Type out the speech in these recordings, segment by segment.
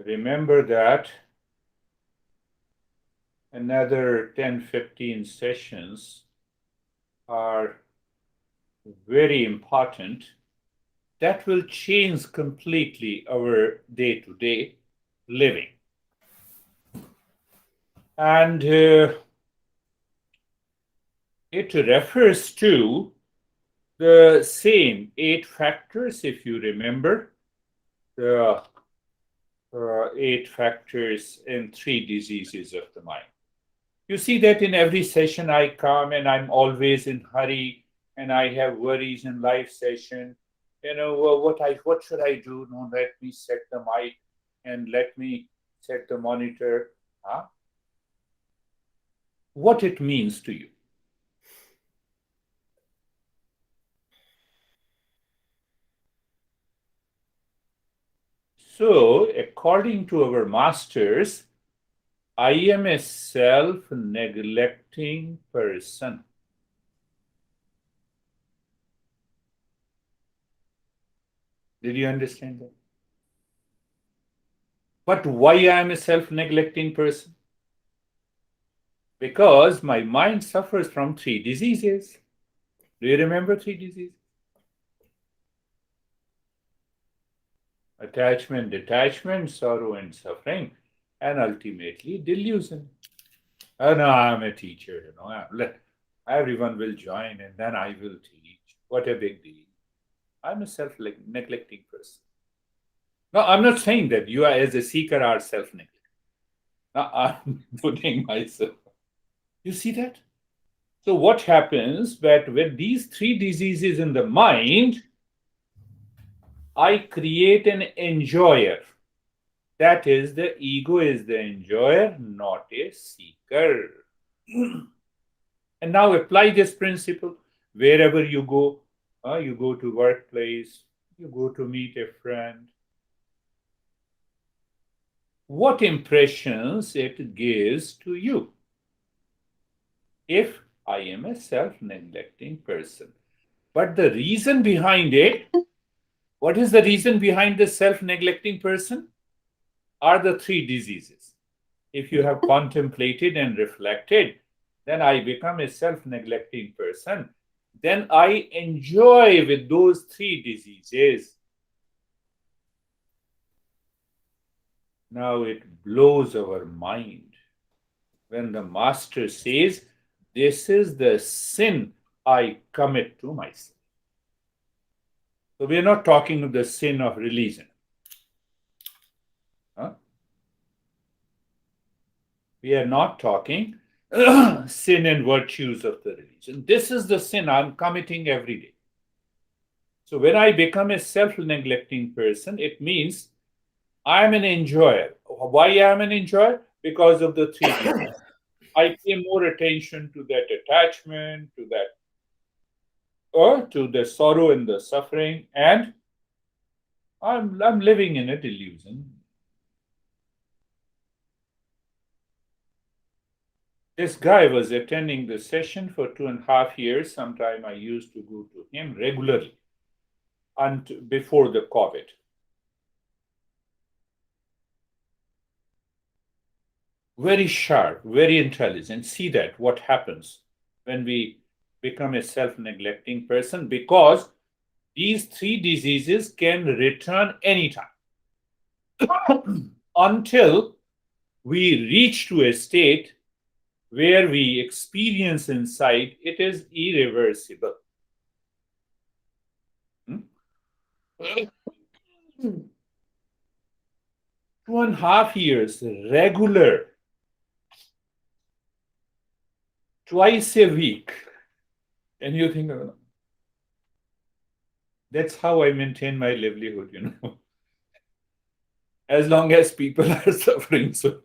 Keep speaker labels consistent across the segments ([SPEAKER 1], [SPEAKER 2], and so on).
[SPEAKER 1] remember that another 10-15 sessions are very important. That will change completely our day-to-day living. And it refers to the same 8 factors, if you remember, the 8 factors in 3 diseases of the mind. You see that in every session I come and I'm always in hurry and I have worries in live session. What should I do? No, let me set the mic and let me set the monitor. Huh? What it means to you. So, according to our masters, I am a self-neglecting person. Did you understand that? But why I am a self-neglecting person? Because my mind suffers from 3 diseases. Do you remember 3 diseases? Attachment, detachment, sorrow and suffering, and ultimately delusion. Oh no, I'm a teacher, let everyone will join and then I will teach. What a big deal. I'm a self-neglecting person. No, I'm not saying that you are, as a seeker, are self-neglecting. Now, I'm putting myself. You see that? So what happens that with these 3 diseases in the mind, I create an enjoyer. That is, the ego is the enjoyer, not a seeker. And now apply this principle wherever you go. You go to workplace, you go to meet a friend. What impressions it gives to you? If I am a self-neglecting person. But the reason behind it, what is the reason behind the self-neglecting person? Are the 3 diseases. If you have contemplated and reflected, then I become a self-neglecting person. Then I enjoy with those 3 diseases. Now it blows our mind when the master says, this is the sin I commit to myself. So we are not talking of the sin of religion. Huh? We are not talking sin and virtues of the religion. This is the sin I'm committing every day. So when I become a self-neglecting person, it means I'm an enjoyer. Why I'm an enjoyer? Because of the 3 diseases. I pay more attention to that attachment, to that, or to the sorrow and the suffering, and I'm living in a delusion. This guy was attending the session for 2.5 years. Sometime I used to go to him regularly and before the COVID. Very sharp, very intelligent. See that what happens when we become a self-neglecting person, because these 3 diseases can return anytime until we reach to a state where we experience inside it is irreversible. 2.5 years, regular, twice a week. And you think, oh, that's how I maintain my livelihood. As long as people are suffering. So,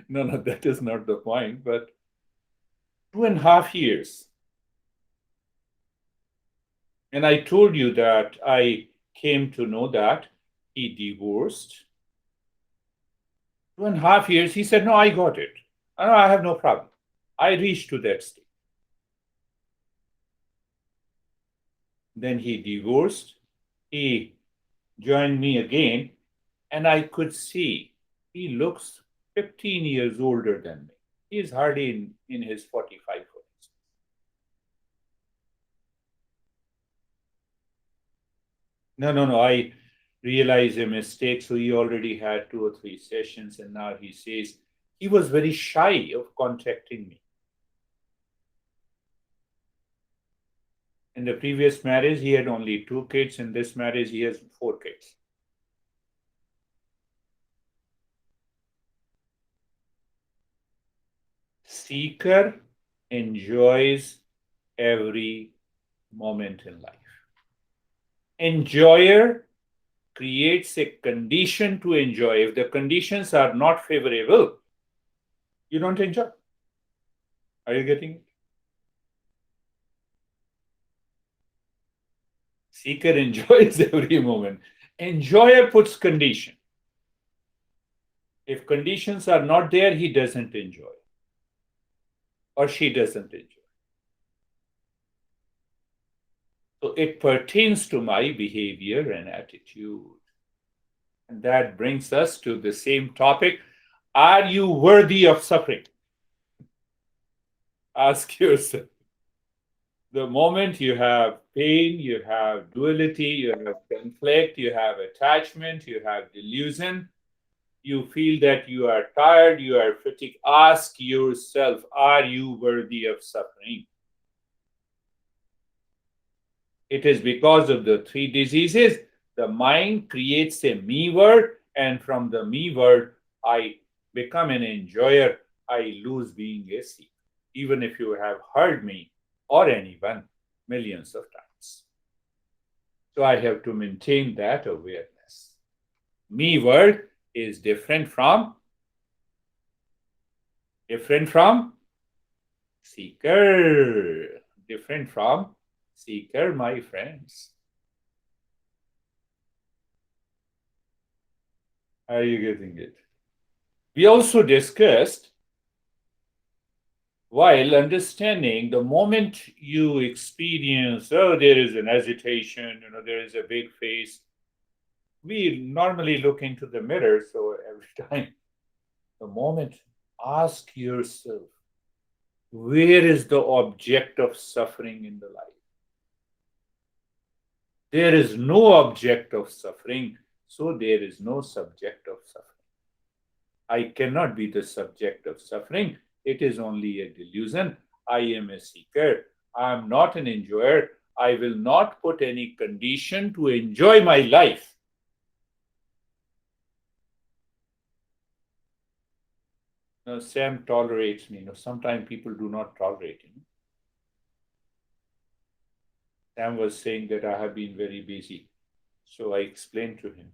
[SPEAKER 1] no, that is not the point. But 2.5 years. And I told you that I came to know that he divorced. 2.5 years, he said, no, I got it. I have no problem. I reached to that state. Then he divorced. He joined me again. And I could see he looks 15 years older than me. He is hardly in his 45, for instance. No. I realized a mistake. So he already had 2 or 3 sessions, and now he says he was very shy of contacting me. In the previous marriage, he had only 2 kids. In this marriage, he has 4 kids. Seeker enjoys every moment in life. Enjoyer creates a condition to enjoy. If the conditions are not favorable, you don't enjoy. Are you getting it? Seeker enjoys every moment. Enjoyer puts condition. If conditions are not there, he doesn't enjoy or she doesn't enjoy. So it pertains to my behavior and attitude. And that brings us to the same topic. Are you worthy of suffering? Ask yourself. The moment you have pain, you have duality, you have conflict, you have attachment, you have delusion, you feel that you are tired, you are fatigued, ask yourself, are you worthy of suffering? It is because of the 3 diseases, the mind creates a me word, and from the me word, I become an enjoyer, I lose being a seeker, even if you have heard me or anyone millions of times. So I have to maintain that awareness. Me word is different from seeker. Different from seeker, my friends. Are you getting it? We also discussed, while understanding, the moment you experience, oh, there is an agitation, there is a big face, we normally look into the mirror. So every time, the moment, ask yourself, where is the object of suffering in the life? There is no object of suffering, so there is no subject of suffering. I cannot be the subject of suffering. It is only a delusion. I am a seeker. I am not an enjoyer. I will not put any condition to enjoy my life. Now, Sam tolerates me. Sometimes people do not tolerate him. Sam was saying that I have been very busy. So I explained to him.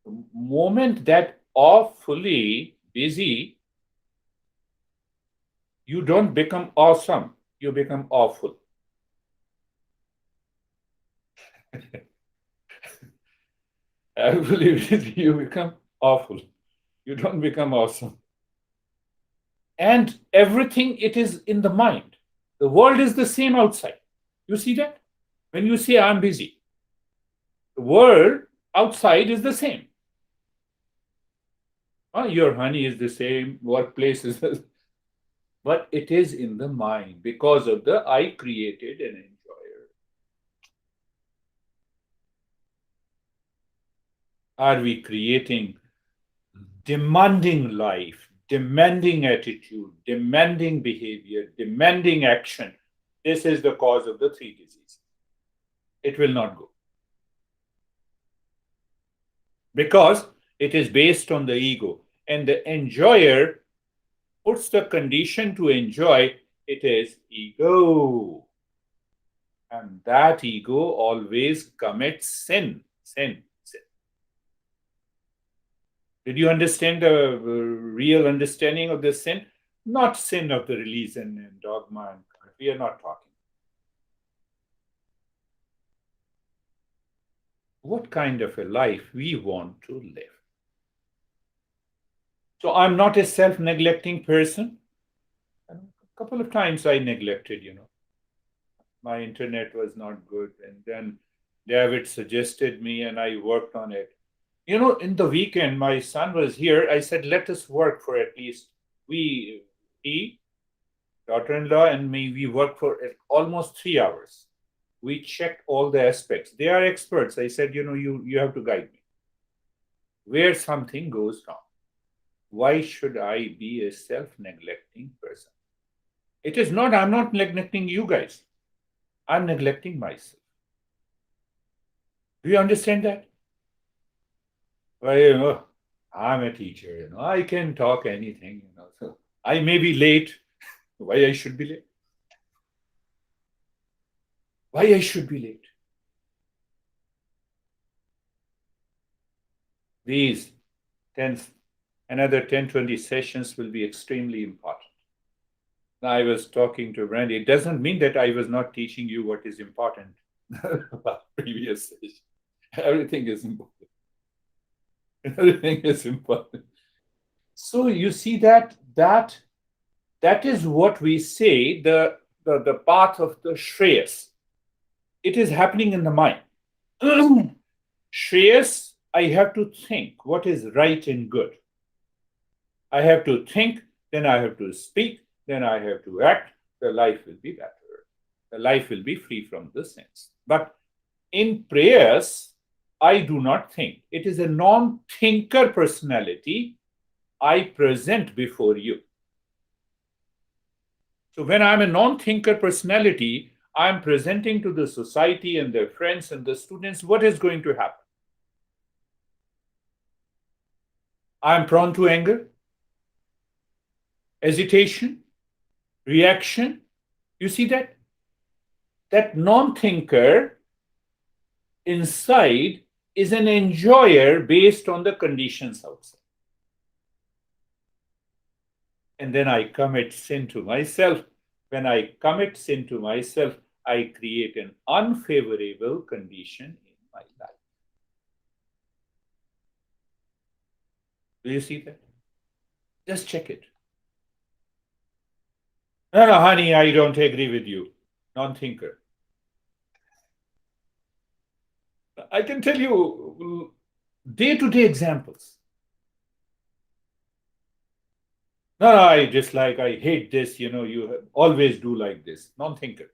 [SPEAKER 1] The moment that awfully busy, you don't become awesome. You become awful. I believe it, you become awful. You don't become awesome. And everything, it is in the mind. The world is the same outside. You see that? When you say, I'm busy, the world outside is the same. Your honey is the same, workplace is the same. But it is in the mind because of the I created an enjoyer. Are we creating demanding life, demanding attitude, demanding behavior, demanding action? This is the cause of the 3 diseases. It will not go. Because it is based on the ego. And the enjoyer puts the condition to enjoy, it is ego. And that ego always commits sin. Did you understand the real understanding of the sin? Not sin of the religion and dogma. And we are not talking. What kind of a life we want to live? So I'm not a self-neglecting person. A couple of times I neglected, My internet was not good. And then David suggested me and I worked on it. In the weekend, my son was here. I said, let us work for at least, he, daughter-in-law, and me, we worked for almost 3 hours. We checked all the aspects. They are experts. I said, you have to guide me. Where something goes wrong. Why should I be a self-neglecting person? It is not, I'm not neglecting you guys. I'm neglecting myself. Do you understand that? Well, I'm a teacher, I can talk anything, So I may be late. Why I should be late? Why I should be late? These 10, another 10, 20 sessions will be extremely important. Now, I was talking to Brandy. It doesn't mean that I was not teaching you what is important about previous session. Everything is important. Everything is important. So you see that is what we say the path of the Shreyas. It is happening in the mind. Shreyas, I have to think what is right and good. I have to think, then I have to speak, then I have to act. The life will be better. The life will be free from the sins. But in prayers, I do not think. It is a non thinker personality I present before you. So when I'm a non thinker personality, I'm presenting to the society and their friends and the students what is going to happen. I'm prone to anger, hesitation, reaction. You see that? That non thinker inside is an enjoyer based on the conditions outside. And then I commit sin to myself. When I commit sin to myself, I create an unfavorable condition in my life. Do you see that? Just check it. No, no, honey, I don't agree with you. Non thinker. I can tell you day to day examples. No, no, I dislike, I hate this, you always do like this. Non thinker.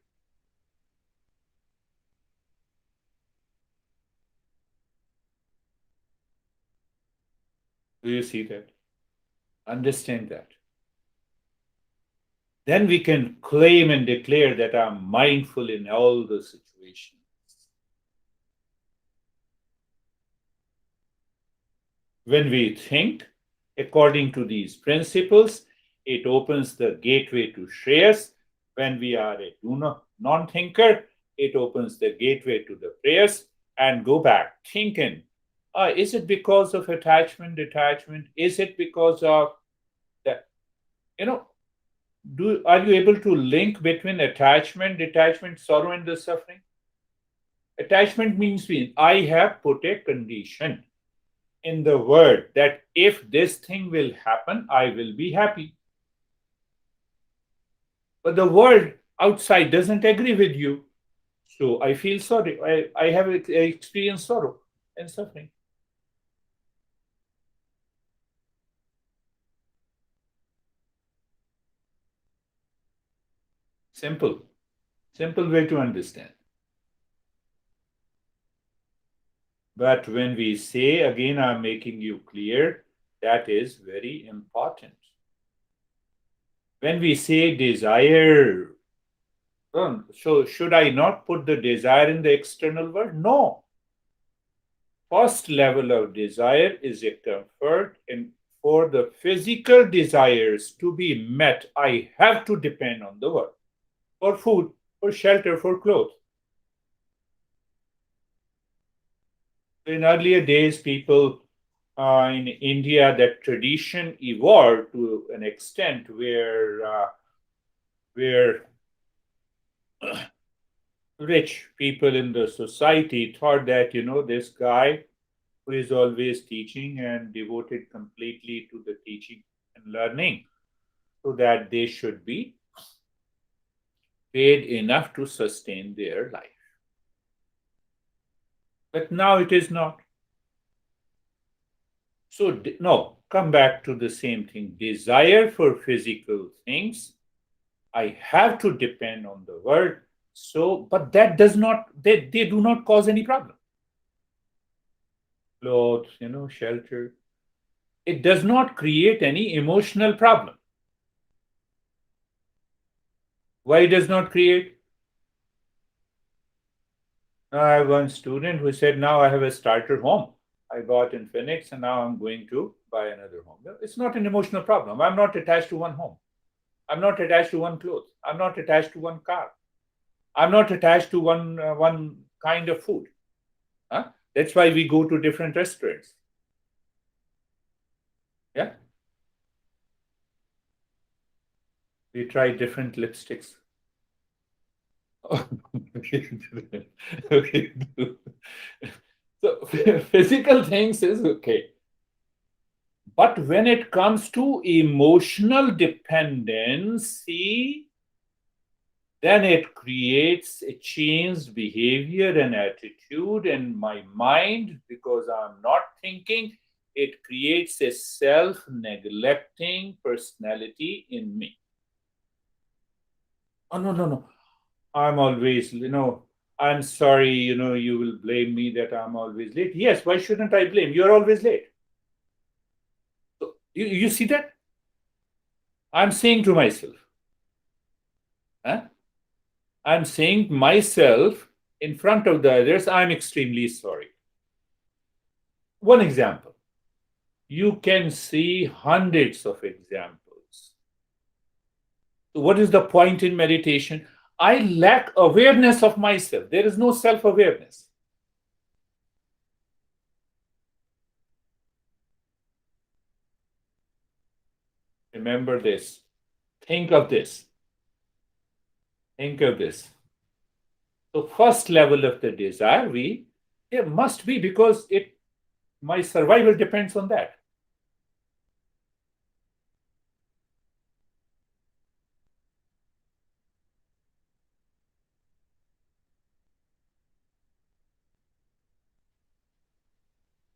[SPEAKER 1] Do you see that? Understand that. Then we can claim and declare that I'm mindful in all the situations. When we think according to these principles, it opens the gateway to Shreyas. When we are a non thinker, it opens the gateway to the prayers. And go back thinking, is it because of attachment, detachment? Is it because of that? Are you able to link between attachment, detachment, sorrow, and the suffering? Attachment means I have put a condition in the word that if this thing will happen, I will be happy. But the world outside doesn't agree with you. So I feel sorry. I have experienced sorrow and suffering. Simple. Simple way to understand. But when we say, again, I'm making you clear, that is very important. When we say desire, so should I not put the desire in the external world? No. First level of desire is a comfort, and for the physical desires to be met, I have to depend on the world for food, for shelter, for clothes. In earlier days, people in India, that tradition evolved to an extent where rich people in the society thought that this guy who is always teaching and devoted completely to the teaching and learning, so that they should be paid enough to sustain their life. But now it is not. So, no, come back to the same thing. Desire for physical things, I have to depend on the world. So, but that does not, they do not cause any problem. Clothes, shelter. It does not create any emotional problem. Why it does not create? I have one student who said, now I have a starter home. I bought in Phoenix and now I'm going to buy another home. It's not an emotional problem. I'm not attached to one home. I'm not attached to one clothes. I'm not attached to one car. I'm not attached to one kind of food. Huh? That's why we go to different restaurants. Yeah, we try different lipsticks. Okay. So physical things is okay. But when it comes to emotional dependency, then it creates a changed behavior and attitude in my mind because I'm not thinking. It creates a self neglecting personality in me. Oh, no, no, no. I'm always, I'm sorry, you will blame me that I'm always late. Yes, why shouldn't I blame? You're always late. So you see that? I'm saying to myself, huh? I'm saying myself in front of the others, I'm extremely sorry. One example. You can see hundreds of examples. So what is the point in meditation? I lack awareness of myself. There is no self awareness. Remember this. Think of this. Think of this. So, first level of the desire, it must be because my survival depends on that.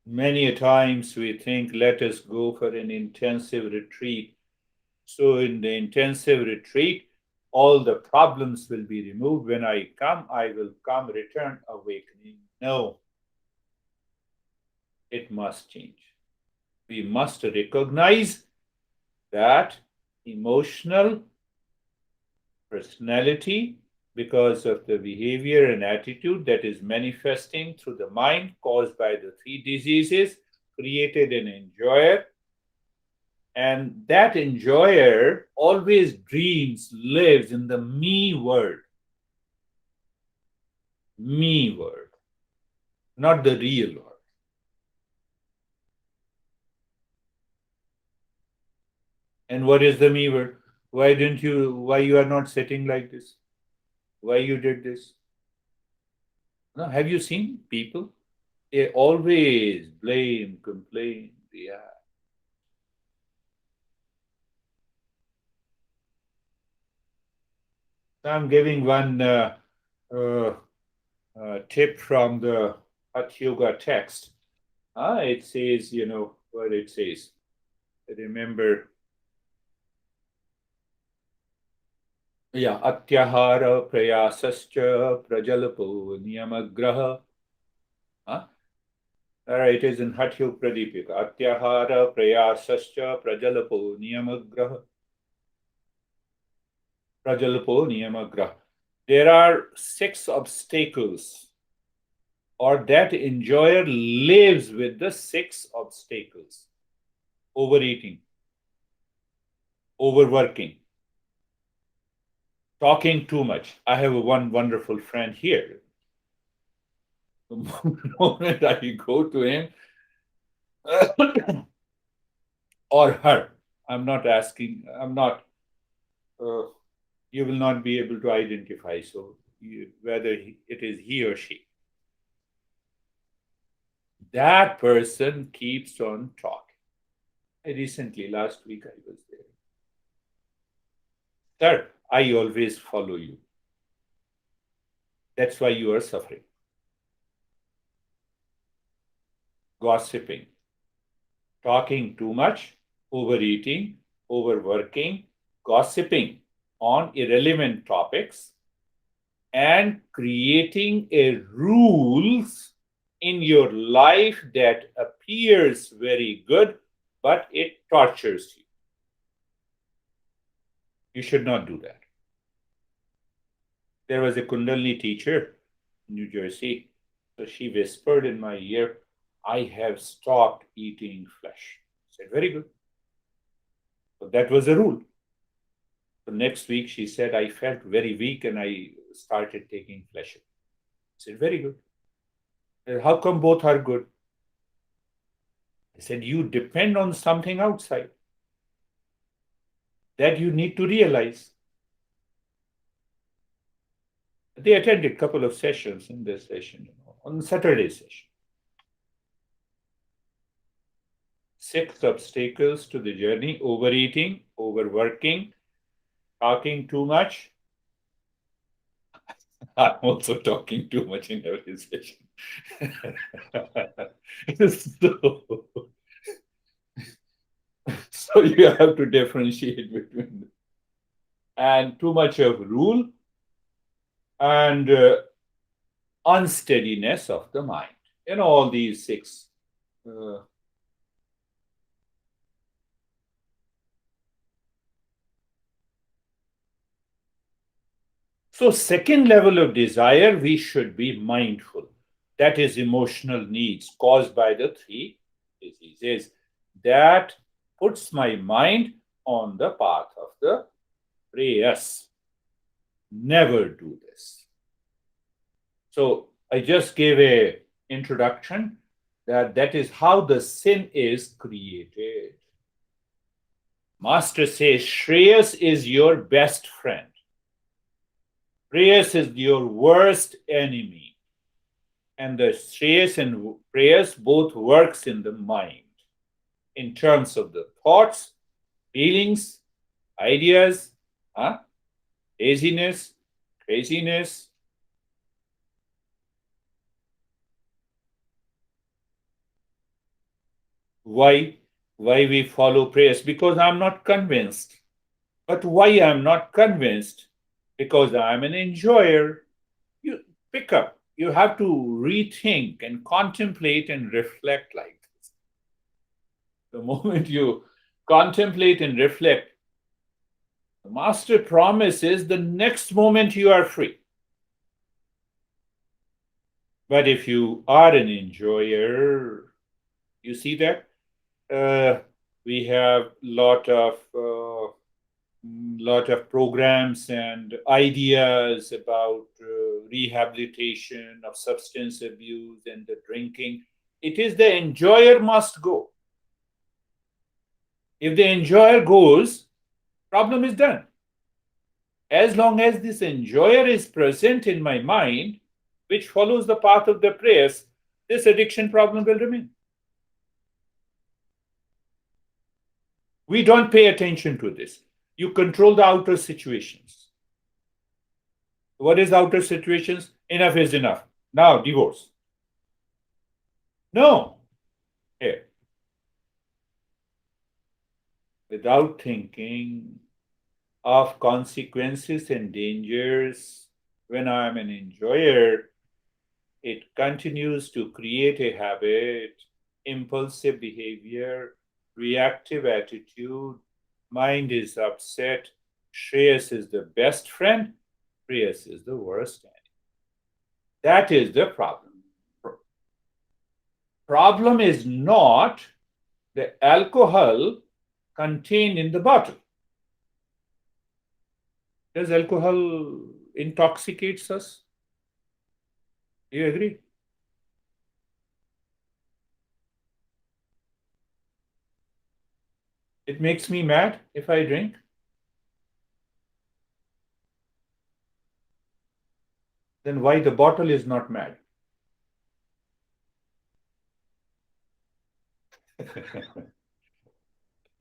[SPEAKER 1] Many a times we think, let us go for an intensive retreat. So, in the intensive retreat, all the problems will be removed. When I come, I will come, return awakening. No, it must change. We must recognize that emotional personality, because of the behavior and attitude that is manifesting through the mind caused by the three diseases, created an enjoyer. And that enjoyer always dreams, lives in the me world, not the real world. And what is the me world? Why you are not sitting like this? Why you did this? No, have you seen people? They always blame, complain, react. So I'm giving one uh, tip from the Hatha Yoga text. It says, what it says. Remember, yeah, atyahara prayasascha prajalapo niyamagraha. Huh? All right, it is in Hatha Pradipika. Atyahara prayasascha prajalapo niyamagraha. Prajalapo niyamagraha. There are 6 obstacles, or that enjoyer lives with the 6 obstacles: overeating, overworking, talking too much. I have one wonderful friend here. The moment I go to him or her, I'm not asking, I'm not, uh, you will not be able to identify. So, whether it is he or she, that person keeps on talking. Recently, last week, I was there. Sir, I always follow you. That's why you are suffering. Gossiping, talking too much, overeating, overworking, gossiping on irrelevant topics, and creating a rules in your life that appears very good, but it tortures you. You should not do that. There was a Kundalini teacher in New Jersey. So she whispered in my ear, I have stopped eating flesh. I said, very good. So that was a rule. The next week she said, I felt very weak and I started taking flesh. I said, very good. Said, how come both are good? I said, you depend on something outside that you need to realize. They attended a couple of sessions in this session, on Saturday session. 6 obstacles to the journey: overeating, overworking, talking too much. I'm also talking too much in every session. so, so you have to differentiate between them. And too much of rule and unsteadiness of the mind. All these 6. So, second level of desire, we should be mindful. That is emotional needs caused by the 3 diseases. That puts my mind on the path of the Shreyas. Never do this. So, I just gave a introduction that is how the sin is created. Master says, Shreyas is your best friend. Shreyas is your worst enemy. And the Shreyas and Shreyas both works in the mind in terms of the thoughts, feelings, ideas, laziness, craziness. Why we follow Shreyas? Because I'm not convinced. But why I'm not convinced? Because I'm an enjoyer. You pick up. You have to rethink and contemplate and reflect like this. The moment you contemplate and reflect, the master promises the next moment you are free. But if you are an enjoyer, you see that we have lot of programs and ideas about rehabilitation of substance abuse and the drinking. It is the enjoyer must go. If the enjoyer goes, problem is done. As long as this enjoyer is present in my mind, which follows the path of the Shreyas, this addiction problem will remain. We don't pay attention to this. You control the outer situations. What is outer situations? Enough is enough. Now, divorce. No. Here. Without thinking of consequences and dangers, when I am an enjoyer, it continues to create a habit, impulsive behavior, reactive attitude. Mind is upset. Shreyas is the best friend. Shreyas is the worst enemy. That is the problem. Problem is not the alcohol contained in the bottle. Does alcohol intoxicates us? Do you agree? It makes me mad if I drink. Then why the bottle is not mad?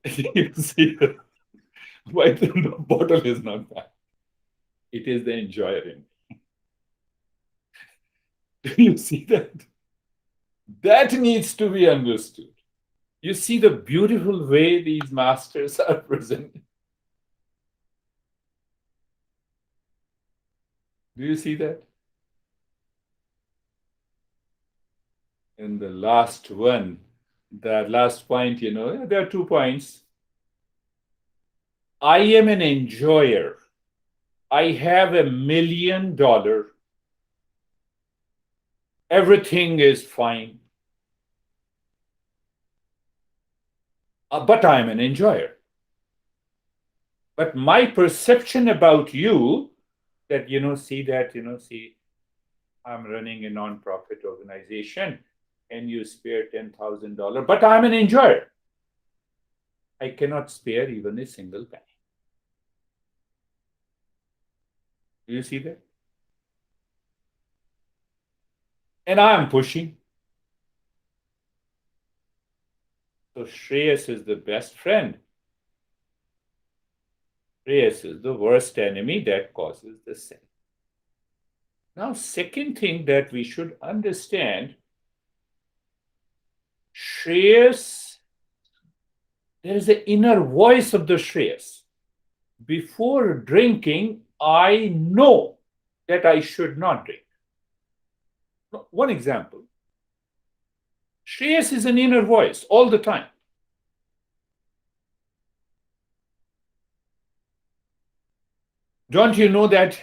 [SPEAKER 1] You see why the bottle is not mad? It is the enjoyer in me. Do you see that? That needs to be understood. You see the beautiful way these masters are presented. Do you see that? In the last one, the last point, there are 2 points. I am an enjoyer. I have $1 million. Everything is fine. But I'm an enjoyer. But my perception about you, that, see, I'm running a non-profit organization and you spare $10,000, but I'm an enjoyer. I cannot spare even a single penny. Do you see that? And I am pushing. So Shreyas is the best friend. Shreyas is the worst enemy that causes the sin. Now, second thing that we should understand, Shreyas, there is the inner voice of the Shreyas. Before drinking, I know that I should not drink. One example. Shreyas is an inner voice all the time. Don't you know that,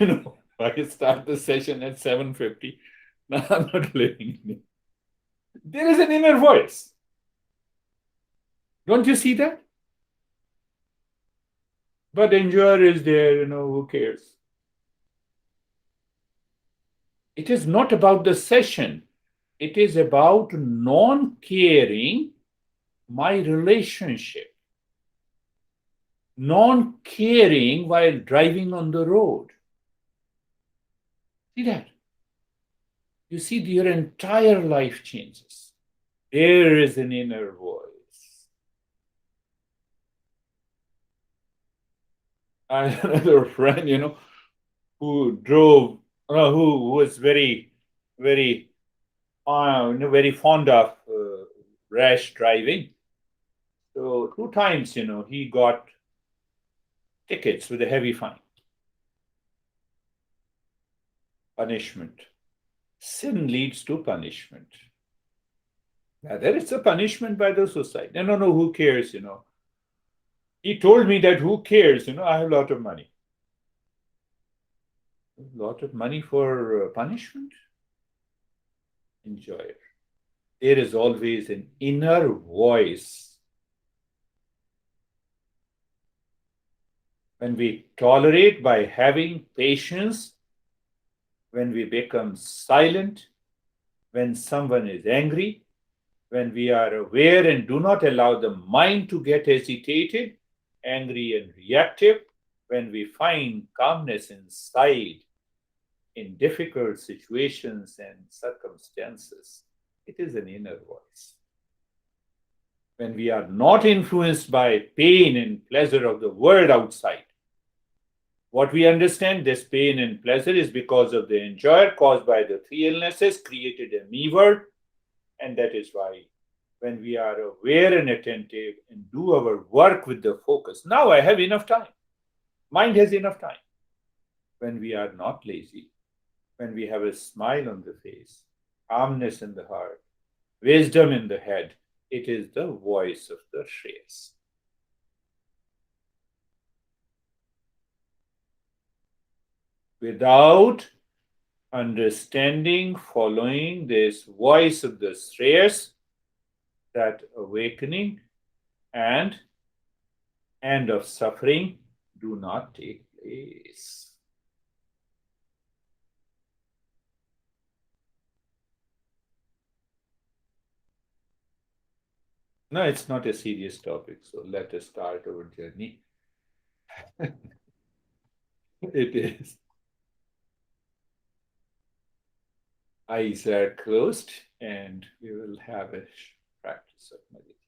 [SPEAKER 1] I start the session at 7:50. Now I'm not living in it. There is an inner voice. Don't you see that? But enjoyer is there, who cares? It is not about the session. It is about non-caring my relationship. Non-caring while driving on the road. See that? You see, your entire life changes. There is an inner voice. I had another friend, who drove, who was very, very, very fond of rash driving. So 2 times, he got tickets with a heavy fine. Punishment. Sin leads to punishment. Now, there is a punishment by the society. No, who cares, He told me that who cares, I have a lot of money. A lot of money for punishment? Enjoy it. There is always an inner voice. When we tolerate by having patience, when we become silent, when someone is angry, when we are aware and do not allow the mind to get agitated, angry and reactive, when we find calmness inside in difficult situations and circumstances, it is an inner voice. When we are not influenced by pain and pleasure of the world outside, what we understand, this pain and pleasure is because of the enjoyer caused by the 3 illnesses, created a me world, and that is why when we are aware and attentive and do our work with the focus, now I have enough time. Mind has enough time. When we are not lazy, when we have a smile on the face, calmness in the heart, wisdom in the head, it is the voice of the Shreyas. Without understanding, following this voice of the Shreyas, that awakening and end of suffering do not take place. No, it's not a serious topic, so let us start our journey. It is. Eyes are closed and we will have a practice of meditation.